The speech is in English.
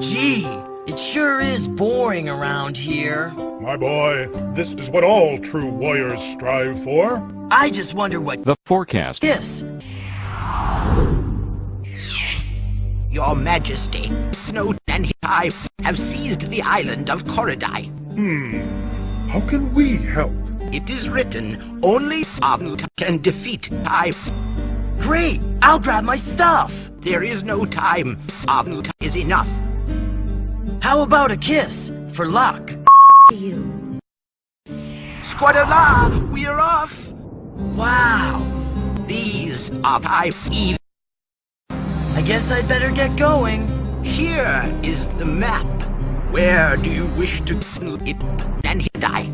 Gee, it sure is boring around here. My boy, this is what all true warriors strive for. I just wonder what The forecast. is. Your Majesty, Snow and his eyes have seized the island of Koredai. How can we help? It is written, only Savnut can defeat ice. Great! I'll grab my stuff! There is no time. Savnut is enough. How about a kiss? For luck. You. Squadala, we're off. Wow! These are ice eve. I guess I'd better get going. Here is the map. Where do you wish to snip and die?